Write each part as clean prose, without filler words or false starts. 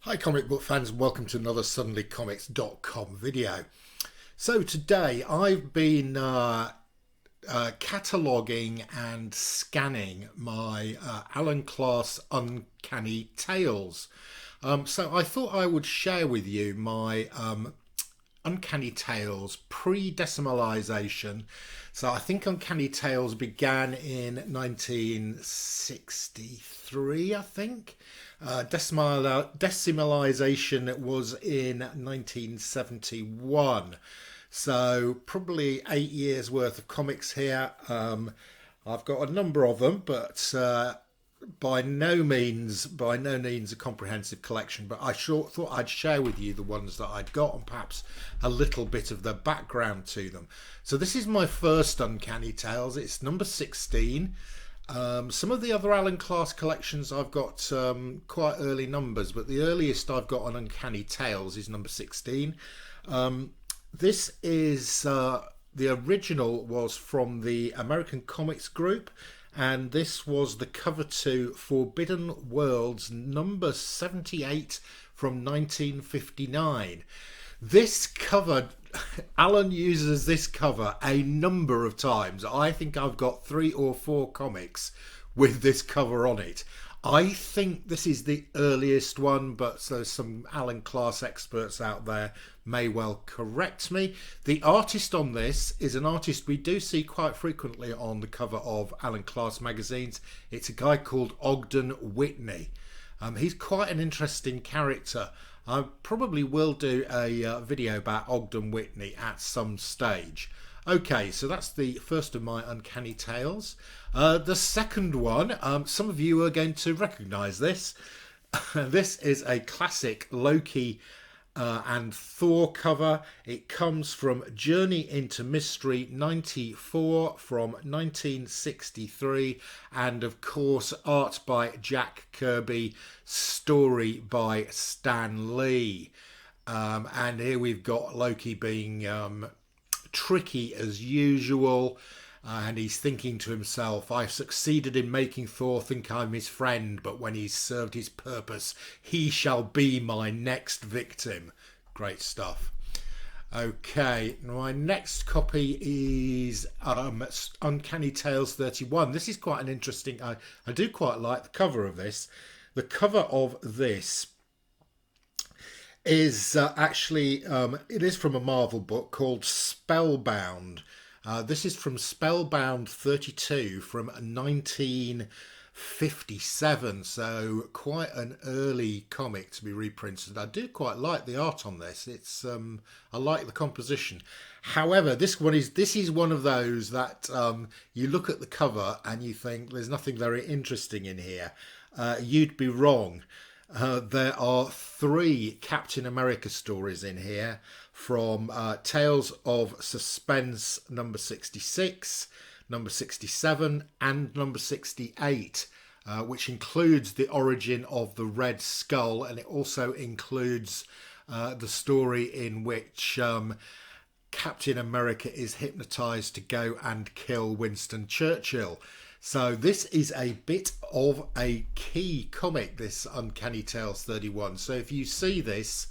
Hi comic book fans, and welcome to another suddenlycomics.com video. So today I've been cataloguing and scanning my Alan Class Uncanny Tales. So I thought I would share with you my Uncanny Tales pre-decimalisation. So I think Uncanny Tales began in 1963, I think. Decimalisation was in 1971. So probably 8 years worth of comics here. I've got a number of them, but by no means a comprehensive collection. But I thought I'd share with you the ones that I'd got and perhaps a little bit of the background to them. So this is my first Uncanny Tales. It's number 16. Some of the other Alan Class collections I've got quite early numbers, but the earliest I've got on Uncanny Tales is number 16. This is the original was from the American Comics Group, and this was the cover to Forbidden Worlds number 78 from 1959. This cover, Alan uses this cover a number of times. I think I've got 3 or 4 comics with this cover on it. I think this is the earliest one, but so some Alan Class experts out there may well correct me. The artist on this is an artist we do see quite frequently on the cover of Alan Class magazines. It's a guy called Ogden Whitney. He's quite an interesting character. I probably will do a video about Ogden Whitney at some stage. Okay, so that's the first of my Uncanny Tales. The second one, some of you are going to recognise this. This is a classic Loki and Thor cover. It comes from Journey into Mystery 94 from 1963, and of course art by Jack Kirby, story by Stan Lee. And here we've got Loki being tricky as usual, and he's thinking to himself, I've succeeded in making Thor think I'm his friend, but when he's served his purpose, he shall be my next victim. Great stuff. Okay, my next copy is Uncanny Tales 31. This is quite an interesting, I do quite like the cover of this. The cover of this is actually, it is from a Marvel book called Spellbound. This is from Spellbound 32 from 1957, so quite an early comic to be reprinted. I do quite like the art on this. It's I like the composition. However, this is one of those that you look at the cover and you think there's nothing very interesting in here. You'd be wrong. There are 3 Captain America stories in here, from Tales of Suspense number 66, number 67 and number 68, which includes the origin of the Red Skull, and it also includes the story in which Captain America is hypnotized to go and kill Winston Churchill. So this is a bit of a key comic, this Uncanny Tales 31. So if you see this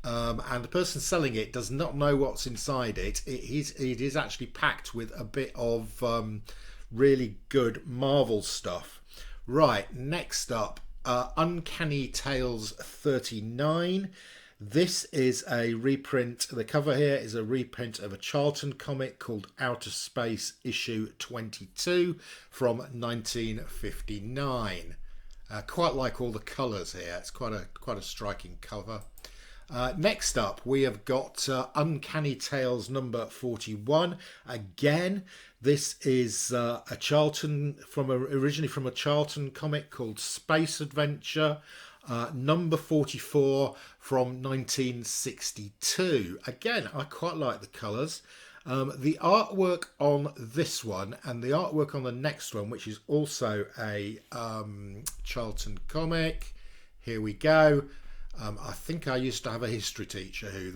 and the person selling it does not know what's inside it, it is actually packed with a bit of really good Marvel stuff. Right, next up, Uncanny Tales 39. This is a reprint. The cover here is a reprint of a Charlton comic called Outer Space issue 22 from 1959. Quite like all the colours here. It's quite a striking cover. Next up, we have got Uncanny Tales number 41. Again, this is a Charlton originally from a Charlton comic called Space Adventure. Number 44 from 1962. Again, I quite like the colours. The artwork on this one and the artwork on the next one, which is also a Charlton comic. Here we go. I think I used to have a history teacher who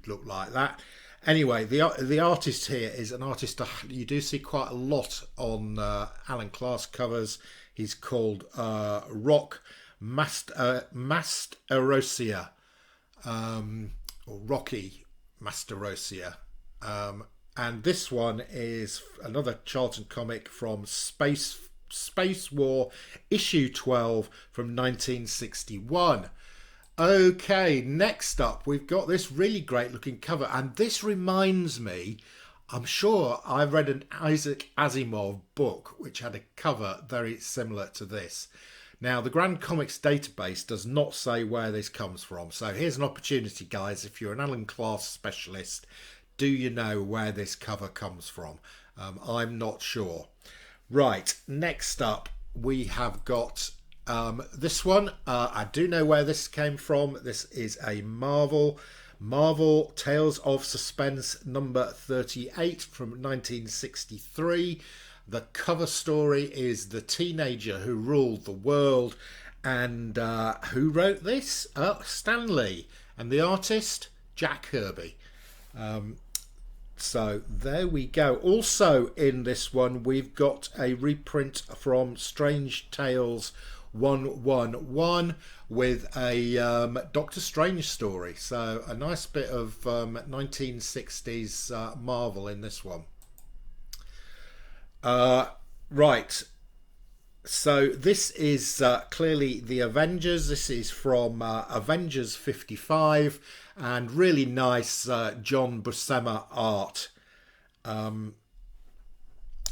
looked like that. Anyway, the artist here is an artist you do see quite a lot on Alan Class covers. He's called Rock Masterosia, or Rocky Masterosia. And this one is another Charlton comic from Space War issue 12 from 1961. Okay, next up we've got this really great looking cover, and this reminds me, I'm sure I read an Isaac Asimov book which had a cover very similar to this. Now, the Grand Comics database does not say where this comes from, so here's an opportunity, guys. If you're an Alan Class specialist, do you know where this cover comes from? I'm not sure. Right, next up we have got this one. I do know where this came from. This is a Marvel Tales of Suspense number 38 from 1963. The cover story is The Teenager Who Ruled the World. And who wrote this? Stan Lee. And the artist? Jack Kirby. So there we go. Also in this one, we've got a reprint from Strange Tales 111 with a Doctor Strange story. So a nice bit of 1960s Marvel in this one. Right, so this is clearly the Avengers. This is from Avengers 55, and really nice John Buscema art. And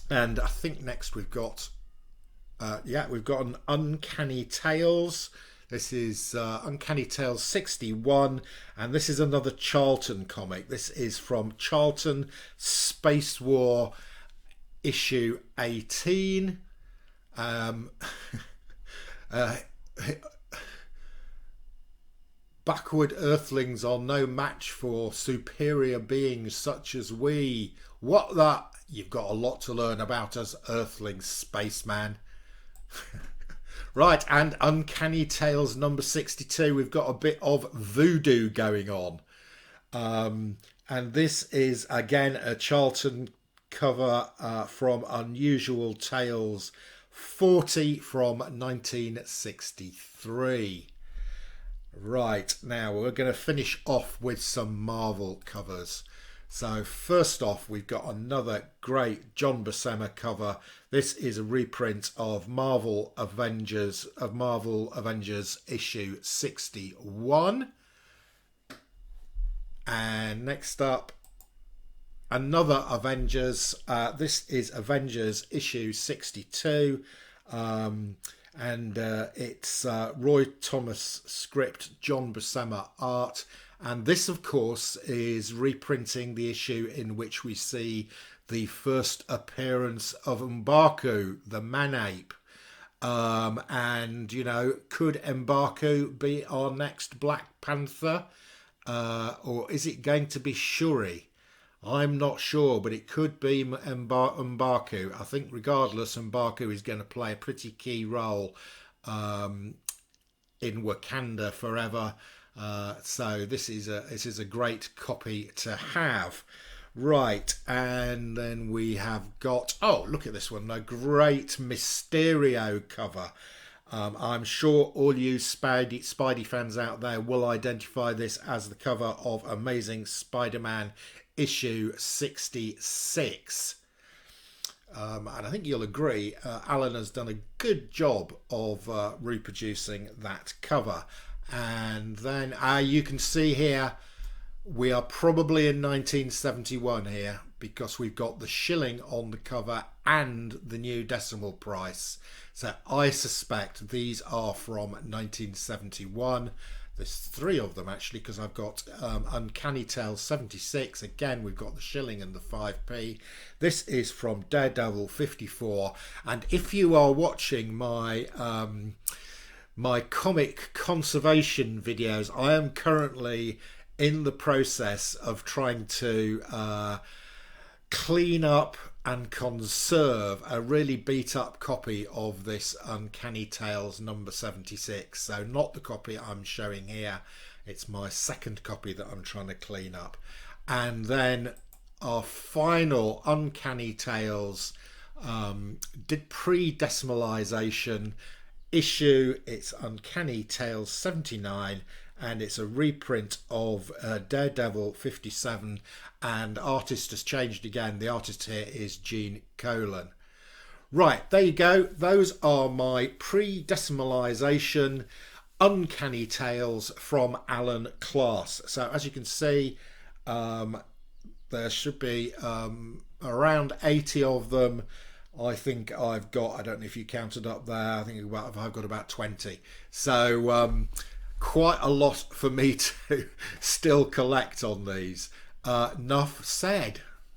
I think next we've got we've got an Uncanny Tales. This is Uncanny Tales 61, and this is another Charlton comic. This is from Charlton Space War issue 18. Backward earthlings are no match for superior beings such as we. What that? You've got a lot to learn about us earthlings, spaceman. Right, and Uncanny Tales number 62. We've got a bit of voodoo going on. And this is again a Charlton cover from Unusual Tales 40 from 1963. Right, now we're going to finish off with some Marvel covers. So first off, we've got another great John Buscema cover. This is a reprint of Marvel Avengers issue 61. And next up, another Avengers. This is Avengers issue 62. And it's Roy Thomas script, John Buscema art. And this, of course, is reprinting the issue in which we see the first appearance of M'Baku, the man-ape. And, you know, could M'Baku be our next Black Panther? Or is it going to be Shuri? I'm not sure, but it could be M'Baku. I think regardless, M'Baku is going to play a pretty key role in Wakanda forever. So this is a great copy to have. Right, and then we have got, oh, look at this one, a great Mysterio cover. I'm sure all you Spidey fans out there will identify this as the cover of Amazing Spider-Man issue 66. And I think you'll agree, Alan has done a good job of reproducing that cover. And then you can see here, we are probably in 1971 here, because we've got the shilling on the cover and the new decimal price. So I suspect these are from 1971. There's three of them actually, because I've got Uncanny Tales 76. Again, we've got the shilling and the 5p. This is from Daredevil 54. And if you are watching my my comic conservation videos, I am currently in the process of trying to clean up and conserve a really beat up copy of this Uncanny Tales number 76. So not the copy I'm showing here, it's my second copy that I'm trying to clean up. And then our final Uncanny Tales did pre-decimalisation issue. It's Uncanny Tales 79, and it's a reprint of Daredevil 57, and artist has changed again. The artist here is Gene Colan. Right, there you go. Those are my pre-decimalisation Uncanny Tales from Alan Class. So as you can see, there should be around 80 of them. I think I've got, I don't know if you counted up there, I think I've got about 20. So quite a lot for me to still collect on these. Enough said.